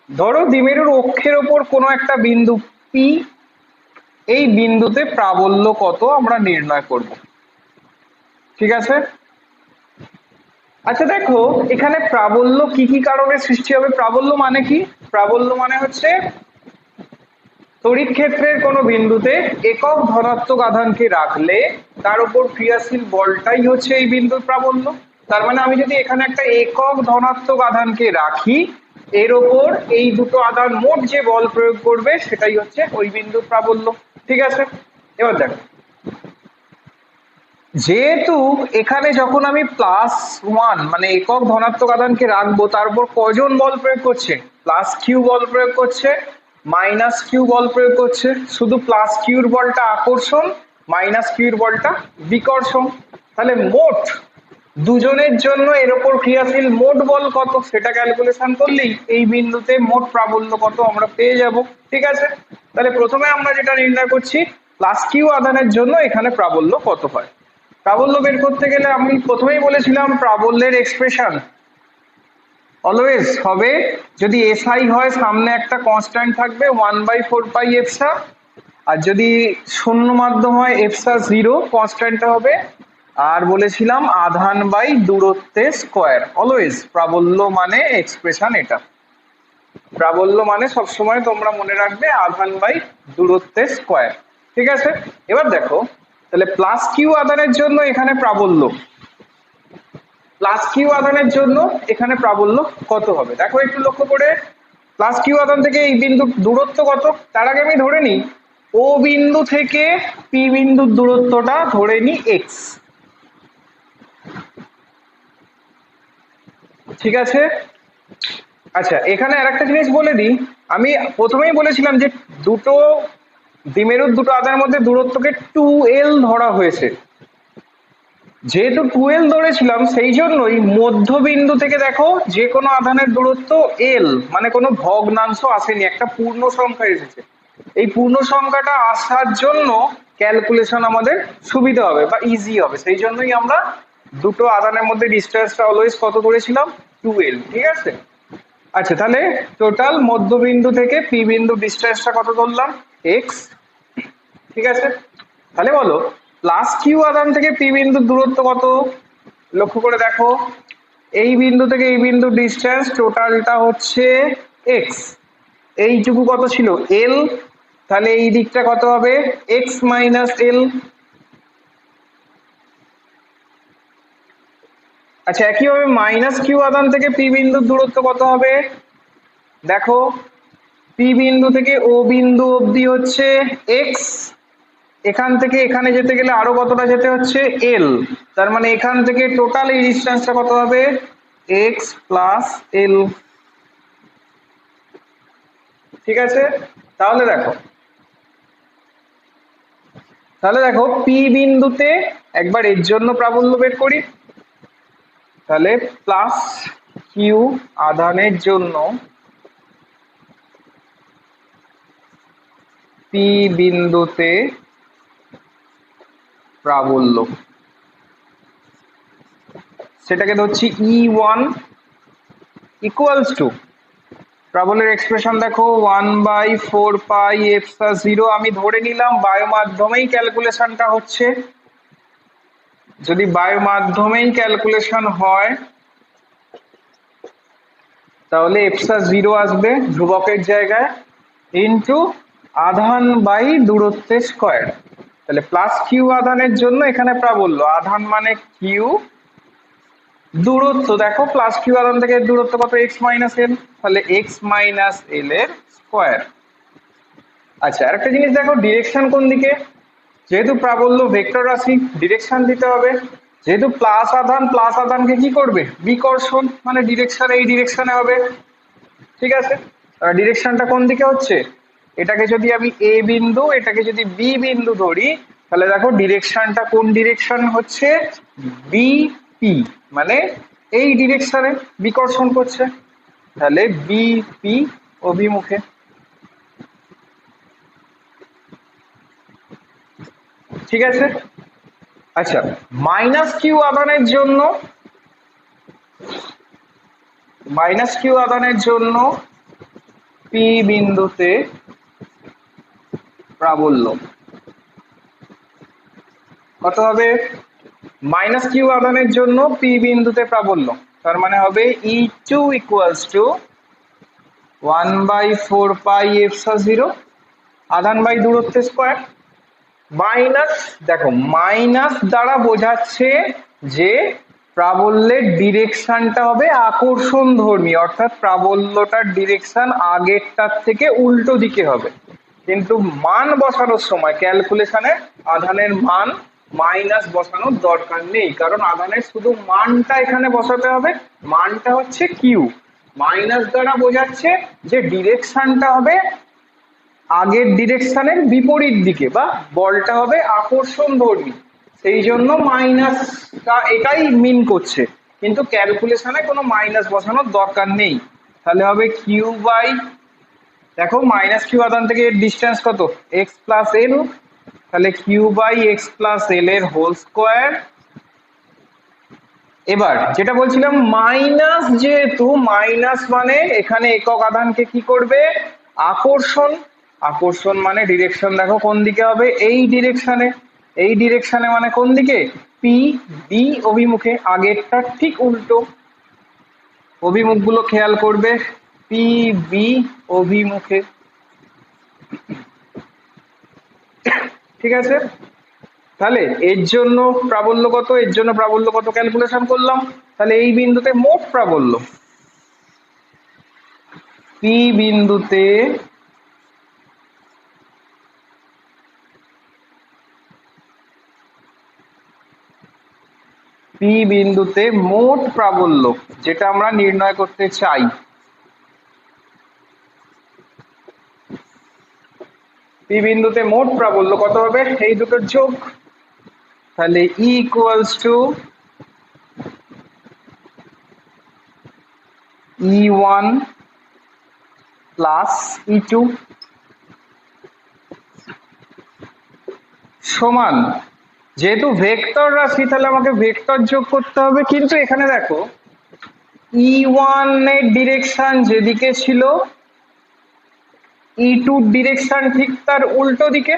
ধরো দ্বিমেরুর অক্ষের ওপর কোনো একটা বিন্দু পি, এই বিন্দুতে প্রাবল্য কত আমরা নির্ণয় করব। ঠিক আছে, আচ্ছা দেখো এখানে প্রাবল্য কি কি কারণে সৃষ্টি হবে। প্রাবল্য মানে কি, প্রাবল্য মানে হচ্ছে তড়িৎ ক্ষেত্রের কোনো বিন্দুতে একক ধনাত্মক আধানকে রাখলে তার উপর ক্রিয়াশীল বলটাই হচ্ছে এই বিন্দুর প্রাবল্য। তার মানে আমি যদি এখানে একটা একক ধনাত্মক আধানকে রাখি, এর ওপর এই দুটো আধান মোট যে বল প্রয়োগ করবে সেটাই হচ্ছে ওই বিন্দুর প্রাবল্য। ঠিক আছে, এবার দেখো যেহেতু এখানে যখন আমি +1 মানে একক ধনাত্মক আধানকে রাখবো, তার উপর কজন বল প্রয়োগ করছে, +q বল প্রয়োগ করছে, -q বল প্রয়োগ করছে। শুধু +q এর বলটা আকর্ষণ, -q এর বলটা বিকর্ষণ। তাহলে মোট দুজনের জন্য এর উপর ক্রিয়াশীল মোট বল কত সেটা ক্যালকুলেশন করলেই এই বিন্দুতে মোট প্রাবল্য কত আমরা পেয়ে যাব। ঠিক আছে, তাহলে প্রথমে আমরা যেটা নির্ণয় করছি +q আধানের জন্য এখানে প্রাবল্য কত হয়। প্রাবল্য বের করতে গেলে আমি প্রথমেই বলেছিলাম প্রাবল্যের এক্সপ্রেশন অলওয়েজ হবে, যদি এসআই হয় সামনে একটা কনস্ট্যান্ট থাকবে 1/4 এফসা, আর যদি শূন্য মাধ্যম হয় এফসা 0 কনস্ট্যান্টটা হবে, আর বলেছিলাম আধান বাই দূরত্বের স্কয়ার। অলওয়েজ প্রাবল্য মানে এক্সপ্রেশন এটা, প্রাবল্য মানে সবসময় তোমরা মনে রাখবে আধান বাই দূরত্বের স্কয়ার। ঠিক আছে, এবার দেখো তাহলে +q আধানের জন্য এখানে প্রাবল্য, +q আধানের জন্য এখানে প্রাবল্য কত হবে দেখো একটু লক্ষ্য করে। প্লাস কিউ আধান থেকে এই বিন্দুর দূরত্ব কত, তার আগে আমি ধরে নিই ও বিন্দু থেকে পি বিন্দুর দূরত্বটা ধরে নিই এক্স। ঠিক আছে। আচ্ছা, এখানে আরেকটা জিনিস বলে দিই, আমি প্রথমেই বলেছিলাম যে দুটো দ্বিমেরুর দুটো আধানের মধ্যে দূরত্বকে 2l ধরা হয়েছে। যেহেতু 2l ধরেছিলাম সেই জন্যই মধ্যবিন্দু থেকে দেখো যে কোনো আধানের দূরত্ব l, মানে কোনো ভগ্নাংশ আসেনি, একটা পূর্ণ সংখ্যা এসেছে। এই পূর্ণ সংখ্যাটা আসার জন্য ক্যালকুলেশন আমাদের সুবিধা হবে বা ইজি হবে, সেই জন্যই আমরা দুটো আধানের মধ্যে ডিস্টেন্সটা অলওয়েজ কত ধরেছিলাম, 2l। ঠিক আছে। আচ্ছা, তাহলে টোটাল মধ্যবিন্দু থেকে পি বিন্দু ডিস্টেন্সটা কত ধরলাম, এক্স। ঠিক আছে। তাহলে বলো প্লাস কিউ আধান থেকে পি বিন্দুর দূরত্ব কত, লক্ষ্য করে দেখো এই বিন্দু থেকে এই বিন্দুর ডিস্টেন্স টোটালটা হচ্ছে এক্স, এইটুকু কত ছিল এল, তাহলে এই দিকটা কত হবে এক্স মাইনাস এল। আচ্ছা, একইভাবে মাইনাস কিউ আধান থেকে পি বিন্দুর দূরত্ব কত হবে, দেখো পি বিন্দু থেকে ও বিন্দু অবধি হচ্ছে এক্স, এখান থেকে এখানে যেতে গেলে আরো কতটা যেতে হচ্ছে এল, তার মানে এখান থেকে টোটাল এই ডিস্টেন্সটা কত হবে এক্স প্লাস এল। ঠিক আছে। তাহলে দেখো পি বিন্দুতে একবার এর জন্য প্রাবল্য বের করি, তাহলে প্লাস কিউ আধানের জন্য পি বিন্দুতে প্রাবল্য, সেটাকে ধরছি E1 ইকুয়ালস টু, প্রাবল্যের এক্সপ্রেশন দেখো 1/4πε0, আমি ধরে নিলাম বায়ু মাধ্যমেই ক্যালকুলেশনটা হচ্ছে, যদি বায়ু মাধ্যমেই ক্যালকুলেশন হয় তাহলে ε0 আসবে ধ্রুবকের জায়গায়, ইন্টু আধান বাই দূরত্বের স্কয়ার। তাহলে প্লাস কিউ আধানের জন্য এখানে প্রাবল্য, আধান মানে কিউ, দূরত্ব দেখো প্লাস কিউ আধান থেকে দূরত্ব কত এক্স মাইনাস এল, তাহলে এক্স মাইনাস এল এর স্কয়ার। আচ্ছা, আরেকটা জিনিস দেখো ডিরেকশন কোন দিকে, যেহেতু প্রাবল্য ভেক্টর রাশি ডিরেকশন দিতে হবে, যেহেতু প্লাস আধানকে কি করবে বিকর্ষণ, মানে ডিরেকশন এই ডিরেকশনে হবে। ঠিক আছে। ডিরেকশনটা কোন দিকে হচ্ছে, এটাকে যদি আমি এ বিন্দু এটাকে যদি বি বিন্দু ধরি, তাহলে দেখো ডিরেকশনটা কোন ডিরেকশন হচ্ছে বিপি, মানে এই ডিরেকশনে বিকর্ষণ করছে, তাহলে বিপি অভিমুখে। ঠিক আছে। আচ্ছা, মাইনাস কিউ আধানের জন্য পি বিন্দুতে প্রাবল্য কত হবে, মাইনাস কিউ আধানের জন্য পি বিন্দুতে প্রাবল্য, তার মানে হবে E2 ইকুয়ালস টু 1/4πε0 আধান বাই দূরত্বের স্কয়ার, মাইনাস দেখো মাইনাস দ্বারা বোঝাচ্ছে যে প্রাবল্যের ডিরেকশনটা হবে আকর্ষণ ধর্মী, অর্থাৎ প্রাবল্যটার ডিরেকশন আগেরটার থেকে উল্টো দিকে হবে, কিন্তু মান বসানোর সময় ক্যালকুলেশনে আধানের মান মাইনাস বসানোর দরকার নেই, কারণ আধানের শুধু মানটা এখানে বসাতে হবে, মানটা হচ্ছে কিউ, মাইনাস দ্বারা বোঝাচ্ছে যে ডিরেকশনটা হবে আগের ডিরেকশনের বিপরীত দিকে বা বলটা হবে আকর্ষণ ধর্মী, সেই জন্য মাইনাসটা এটাই মিন করছে, কিন্তু ক্যালকুলেশনে কোনো মাইনাস বসানোর দরকার নেই। তাহলে হবে কিউ বাই, দেখো মাইনাস কিউ আধান থেকে এর ডিস্টেন্স কত এক্স প্লাস এল, তাহলে Q by x plus L এর হোল স্কোয়ার। এবার যেটা বলছিলাম মাইনাস, যেহেতু মাইনাস মানে এখানে একক আধানকে কি করবে আকর্ষণ, আকর্ষণ মানে ডিরেকশন দেখো কোন দিকে হবে এই ডিরেকশনে মানে কোন দিকে পি বি অভিমুখে, আগেরটা ঠিক উল্টো, অভিমুখগুলো খেয়াল করবে পি বি অভিমুখে। ঠিক আছে। তাহলে এর জন্য প্রাবল্য কত ক্যালকুলেশন করলাম, তাহলে এই বিন্দুতে মোট প্রাবল্য পি বিন্দুতে মোট প্রাবল্য যেটা আমরা নির্ণয় করতে চাই, পি বিন্দুতে মোট প্রাবল্য কত হবে, এই দুটোর যোগ। তাহলে ই equals to E1 plus E2 সমান, যেহেতু ভেক্টর রাশি তাহলে আমাকে ভেক্টর যোগ করতে হবে, কিন্তু এখানে দেখো E1 এর ডিরেকশন যেদিকে ছিল E2 ডিরেকশন ঠিক তার উল্টো দিকে,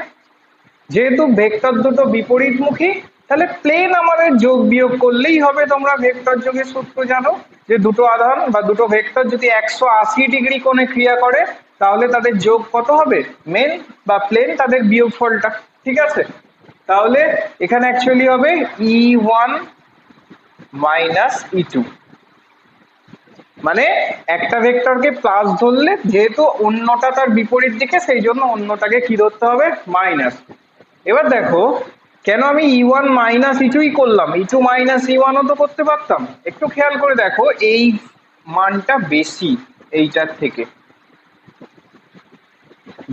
যেহেতু ভেক্টর দুটো বিপরীতমুখী তাহলে প্লেন আমাদের যোগ বিয়োগ করলেই হবে। তোমরা ভেক্টর যোগের সূত্র জানো যে দুটো আধান বা দুটো ভেক্টর যদি 180 ডিগ্রি কোণে ক্রিয়া করে তাহলে তাদের যোগ কত হবে, মেন বা প্লেন তাদের বিয়োগফলটা, ঠিক আছে। তাহলে এখানে অ্যাকচুয়ালি হবে E1 মাইনাস E2, মানে একটা ভেক্টরকে প্লাস ধরলে যেহেতু অন্যটা তার বিপরীত দিকে সেই জন্য অন্যটাকে কি ধরতে হবে, মাইনাস। এবার দেখো কেন আমি E1 মাইনাস E2ই করলাম, E2 মাইনাস E1 ও তো করতে পারতাম। একটু খেয়াল করে দেখো এই মানটা বেশি এইটার থেকে,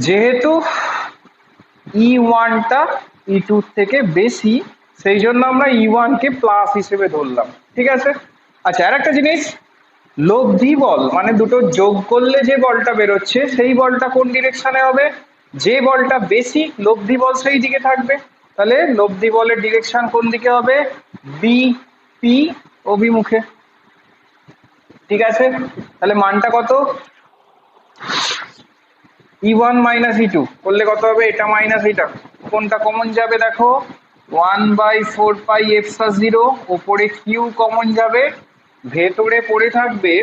যেহেতু E1 টা E2 থেকে বেশি সেই জন্য আমরা E1 কে প্লাস হিসেবে ধরলাম, ঠিক আছে। আচ্ছা আর একটা জিনিস, লব্ধি বল মানে দুটো যোগ করলে যে বলটা বেরোচ্ছে সেই বলটা কোন ডিরেকশনে হবে, যে বলটা বেশি লব্ধি বল সেই দিকে থাকবে, তাহলে লব্ধি বলের ডিরেকশন কোন দিকে হবে, বিপি অভিমুখে, ঠিক আছে। তাহলে মানটা কত, E1 মাইনাস E2 করলে কত হবে, এটা মাইনাস এটা, কোনটা কমন যাবে দেখো 1/4πε0, ওপরে কিউ কমন যাবে, ভেতরে পড়ে থাকবে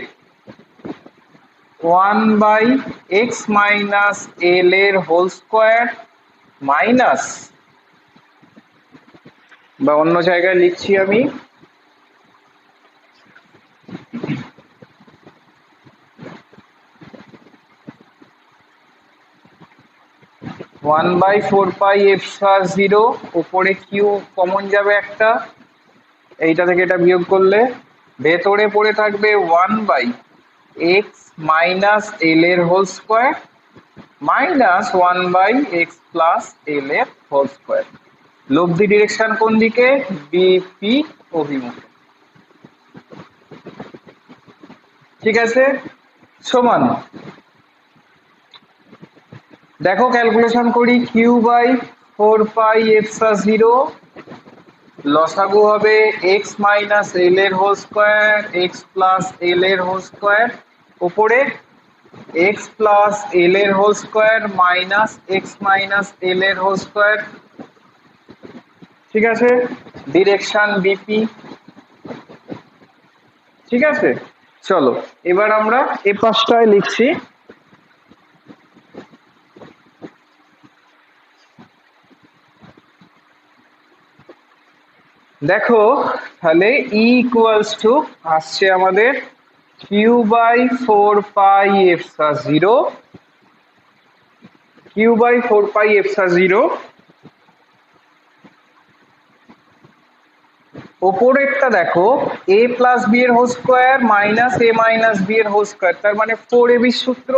1/x মাইনাস এল এর হোল স্কোয়ার মাইনাস, বা অন্য জায়গায় লিখছি আমি 1/4πε0, উপরে কিউ কমন যাবে একটা, এইটা থেকে এটা বিয়োগ করলে ভেতরে পড়ে থাকবে 1/x মাইনাস এল এর whole square minus 1/x plus L এর হোল স্কোয়ার। লব্ধি ডিরেকশন কোন দিকে, বিপি অভিমুখে, ঠিক আছে। সমান দেখো ক্যালকুলেশন করি, q/4πε0 লসাগু হবে x মাইনাস এল এর whole square x plus L এর হোল স্কোয়ার, উপরে x প্লাস এল এর whole square minus x minus L এর হোল স্কোয়ার, ঠিক আছে। ডিরেকশন বিপি, ঠিক আছে। চলো এবার আমরা এ পাশটায় লিখছি, দেখো তাহলে ই ইকুয়ালস টু আসছে আমাদের q/4πε0, q/4πε0 ওপরেরটা দেখো a প্লাস বি এর whole square minus a minus B এর হোল স্কোয়ার, তার মানে 4ab সূত্র,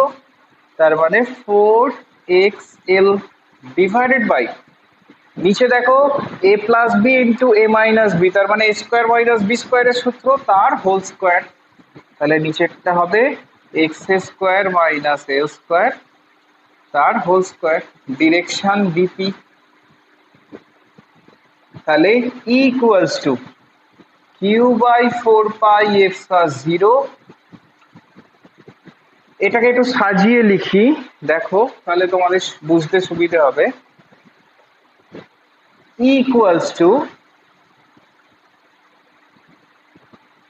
তার মানে 4xl ডিভাইডেড বাই নিচে দেখো a plus B into a minus B, তার মানে a স্কোয়ার মাইনাস বি স্কোয়ারের সূত্র তার হোল স্কোয়ার, তাহলে নিচেরটা হবে x square minus a square তার হোল স্কোয়ার, ডিরেকশন বিপি। তাহলে ই ইকুয়ালস টু q/4πε0, এটাকে একটু সাজিয়ে লিখি দেখো তাহলে তোমাদের বুঝতে সুবিধা হবে, equals to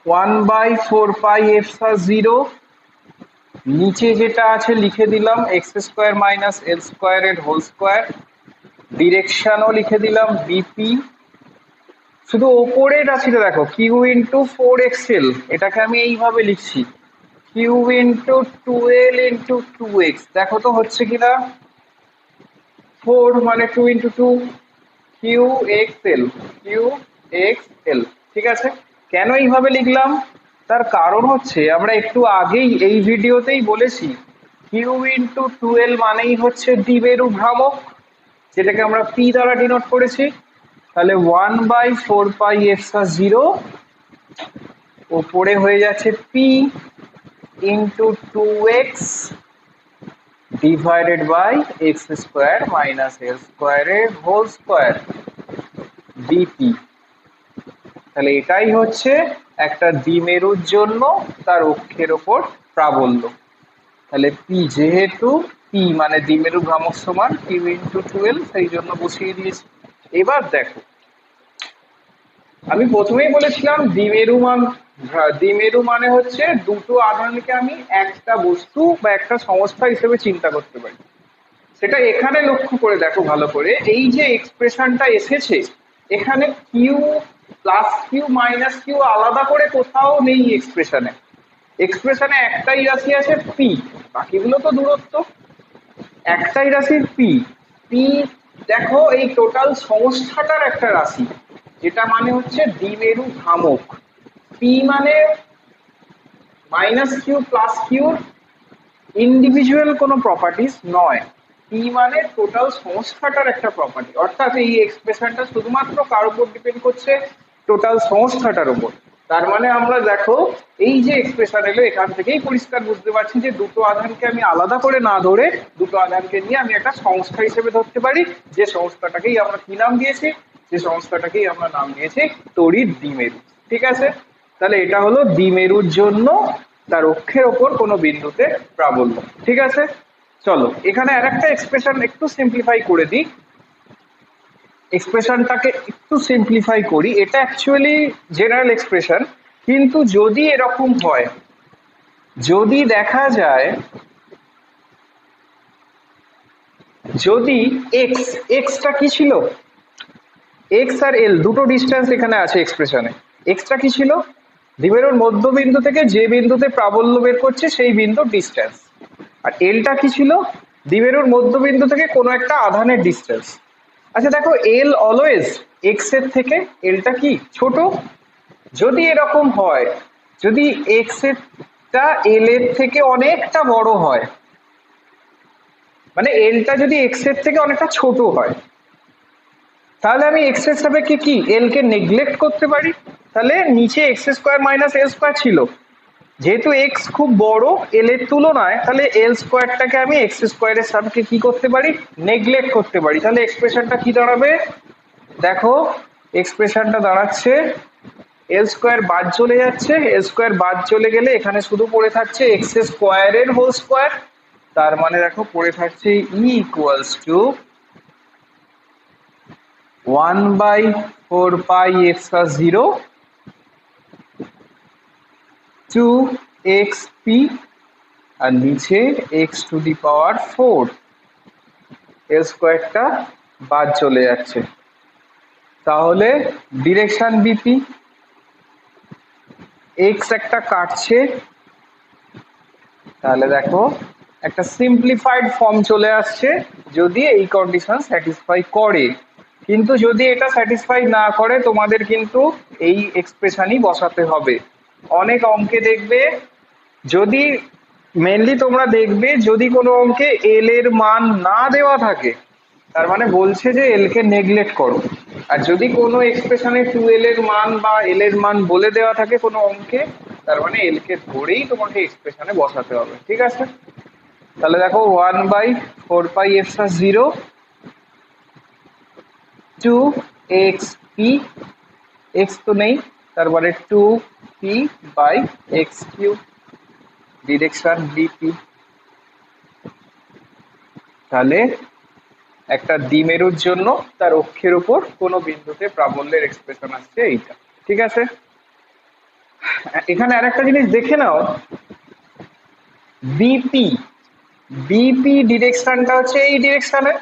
1/4πε0, নিচে যেটা আছে লিখে দিলাম এক্স স্কোয়ার মাইনাস এল স্কোয়ার এর হোল স্কোয়ার, ডিরেকশনও লিখে দিলাম বিপি। শুধু ওপরের রাশিটা দেখো কিউ ইন্টু 4xl, এটাকে আমি এইভাবে লিখছি কিউ ইন্টু 12 ইন্টু 2x, দেখো তো হচ্ছে কিনা। 4 মানে 2 into 2, Q X L, Q X L. ঠিক আছে, কেন এইভাবে লিখলাম? তার কারণ হচ্ছে আমরা একটু আগেই এই ভিডিওতেই বলেছি কিউ ইন্টু 12 মানেই হচ্ছে দ্বিমেরু ভ্রামক, যেটাকে আমরা পি দ্বারা ডিনোট করেছি। তাহলে 1/4πε0 ওপরে হয়ে যাচ্ছে P into 2x divided by X square minus L স্কোয়ারের হোল স্কোয়ার ডিপি। তাহলে এটাই হচ্ছে একটা দ্বিমেরুর জন্য তার অক্ষের ওপর প্রাবল্য। তাহলে পি, যেহেতু পি মানে দ্বিমেরু ভ্রামক সমান কিউ ইন্টু 12, সেই জন্য বসিয়ে দিয়েছি। এবার দেখো, আমি প্রথমেই বলেছিলাম দ্বিমেরু মানে হচ্ছে দুটো আধানকে আমি একটা বস্তু বা একটা সংস্থা হিসেবে চিন্তা করতে পারি। সেটা এখানে লক্ষ্য করে দেখো ভালো করে, এই যে এক্সপ্রেশনটা এসেছে এখানে Q plus Q minus Q আলাদা করে কোথাও নেই এক্সপ্রেশনে। এক্সপ্রেশনে একটাই রাশি আছে পি, বাকিগুলো তো দূরত্ব। একটাই রাশি পি। পি দেখো এই টোটাল সংস্থাটার একটা রাশি, যেটা মানে হচ্ছে দ্বিমেরু ভ্রামক। পি মানে মাইনাস কিউ প্লাস কিউর ইন্ডিভিজুয়াল কোনো প্রপার্টিস নয়, পি মানে টোটাল সংস্থাটার একটা প্রপার্টি। অর্থাৎ এই এক্সপ্রেশনটা শুধুমাত্র কার উপর ডিপেন্ড করছে? টোটাল সংস্থাটার উপর। তার মানে আমরা দেখো এই যে এক্সপ্রেশন এলো এখান থেকেই পরিষ্কার বুঝতে পারছি যে দুটো আধানকে আমি আলাদা করে না ধরে দুটো আধানকে নিয়ে আমি একটা সংস্থা হিসেবে ধরতে পারি, যে সংস্থাটাকেই আমরা কি নাম দিয়েছি? যে সংস্থাটাকেই আমরা নাম দিয়েছি তড়িৎ দ্বিমেরু। ঠিক আছে, তাহলে এটা হলো দ্বিমেরুর জন্য তার অক্ষের ওপর কোনো বিন্দুতে প্রাবল্য। ঠিক আছে, চলো এখানে আরেকটা এক্সপ্রেশন একটু সিম্পলিফাই করে দিই। এক্সপ্রেশনটাকে একটু সিম্পলিফাই করি, এটা অ্যাকচুয়ালি জেনারেল এক্সপ্রেশন, কিন্তু যদি এরকম হয়, যদি দেখা যায় যদি এক্স, এক্সটা কি ছিল? এক্স আর এল দুটো ডিস্টেন্স এখানে আছে এক্সপ্রেশনে। এক্সটা কি ছিল? দ্বিমেরুর মধ্যবিন্দু থেকে যে বিন্দুতে প্রাবল্য বের করছে সেই বিন্দুর ডিস্টেন্স। আর এলটা কি ছিল? দ্বিমেরুর মধ্যবিন্দু থেকে কোনো একটা আধানের ডিস্টেন্স। আচ্ছা দেখো, এল অলওয়েজ এক্স এর থেকে এলটা কি ছোট? যদি এরকম হয়, যদি এক্স এরটা এল এর থেকে অনেকটা বড় হয়, মানে এলটা যদি এক্স এর থেকে অনেকটা ছোট হয়, তাহলে আমি এক্স এর সাপেক্ষে কি এল কে নেগলেক্ট করতে পারি। তাহলে নিচে এক্স স্কোয়ার মাইনাস এল স্কোয়ার ছিল, যেহেতু এক্স খুব বড় এল এর তুলনায়, তাহলে এল স্কোয়ারটাকে আমি এক্স স্কোয়ারের সাপেক্ষে কি করতে পারি? নেগলেক্ট করতে পারি। তাহলে এক্সপ্রেশনটা কি দাঁড়াবে? দেখো এক্সপ্রেশনটা দাঁড়াচ্ছে এল স্কোয়ার বাদ চলে যাচ্ছে, এল স্কোয়ার বাদ চলে গেলে এখানে শুধু পড়ে থাকছে এক্স স্কোয়ারের হোল স্কোয়ার। তার মানে দেখো পড়ে থাকছে ই ইকুয়ালস টু 1/4πε0 2xp, আর নিচে এক্স টু দি পাওয়ার 4। এল স্কোয়ারটা বাদ চলে যাচ্ছে, তাহলে ডিরেকশন বিপি, এক্স একটা কাটছে, তাহলে দেখো একটা সিম্পলিফাইড ফর্ম চলে আসছে যদি এই কন্ডিশন স্যাটিসফাই করে। কিন্তু যদি এটা স্যাটিসফাই না করে তোমাদের কিন্তু এই এক্সপ্রেশনই বসাতে হবে। অনেক অঙ্কে দেখবে, যদি মেনলি তোমরা দেখবে যদি কোনো অঙ্কে এল এর মান না দেওয়া থাকে, তার মানে বলছে যে এল কে নেগলেক্ট করো। আর যদি কোনো এক্সপ্রেশনে 2l এর মান বা এল এর মান বলে দেওয়া থাকে কোনো অঙ্কে, তার মানে এল কে ধরেই তোমাকে এক্সপ্রেশনে বসাতে হবে। ঠিক আছে, তাহলে দেখো 1/4πε0 2xp, এক্স তো নেই, তার মানে 2p/x3, ডিরেকশন ডিপি। তাহলে একটা দ্বিমেরুর জন্য তার অক্ষের উপর কোনো বিন্দুতে প্রাবল্যের এক্সপ্রেশন আসছে এইটা। ঠিক আছে, এখানে আরেকটা জিনিস দেখে নাও, বিপি, বিপি ডিরেকশনটা হচ্ছে এই ডিরেকশনে।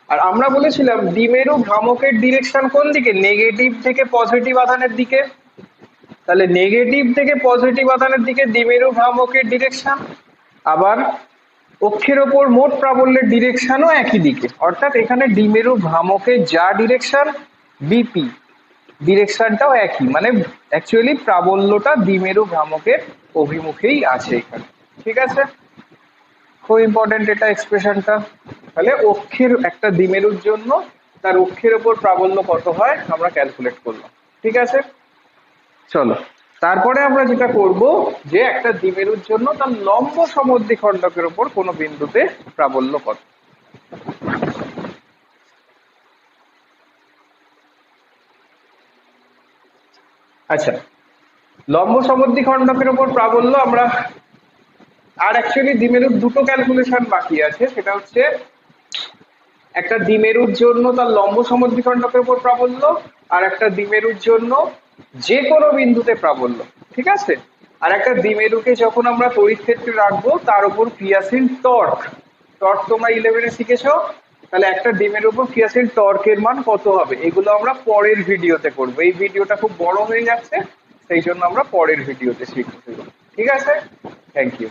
আর আমরা বলেছিলাম দ্বিমেরু ভ্রামকের ডিরেকশন কোন দিকে? নেগেটিভ থেকে পজিটিভ আধানের দিকে। তাহলে নেগেটিভ থেকে পজিটিভ আধানের দিকে দ্বিমেরু ভ্রামকের ডিরেকশন, আবার অক্ষের ওপর মোট প্রাবল্যের ডিরেকশনও একই দিকে, অর্থাৎ এখানে দ্বিমেরু ভ্রামকের যা ডিরেকশন বিপি ডিরেকশনটাও একই, মানে অ্যাকচুয়ালি প্রাবল্যটা দ্বিমেরু ভ্রামকের অভিমুখেই আছে এখানে। ঠিক আছে, খুব ইম্পর্টেন্ট এটা এক্সপ্রেশনটা। তাহলে অক্ষের একটা দ্বিমেরুর জন্য তার অক্ষের ওপর প্রাবল্য কত হয় আমরা ক্যালকুলেট করলাম। ঠিক আছে, চলো তারপরে আমরা যেটা করব যে একটা দ্বিমেরুর জন্য তার লম্ব সমদ্বিখণ্ডকের উপর কোনো বিন্দুতে প্রাবল্য কত। আচ্ছা, লম্ব সমদ্বিখণ্ডকের উপর প্রাবল্য আমরা আর অ্যাকচুয়ালি দ্বিমেরুর দুটো ক্যালকুলেশন বাকি আছে, সেটা হচ্ছে একটা দ্বিমেরুর জন্য তার লম্ব সমদ্বিখণ্ডকের উপর প্রাবল্য, আর একটা দ্বিমেরুর জন্য যে কোনো বিন্দুতে প্রাবল্য। ঠিক আছে, আর একটা দ্বিমেরুকে যখন আমরা তড়িৎ ক্ষেত্রে রাখবো তার উপর ক্রিয়াশীল টর্ক, টর্ক তোমরা 11-এ শিখেছো, তাহলে একটা ডিমের উপর ক্রিয়াশীল টর্কের মান কত হবে এগুলো আমরা পরের ভিডিওতে করবো। এই ভিডিওটা খুব বড় হয়ে যাচ্ছে, সেই জন্য আমরা পরের ভিডিওতে শিখবো। ঠিক আছে, থ্যাংক ইউ।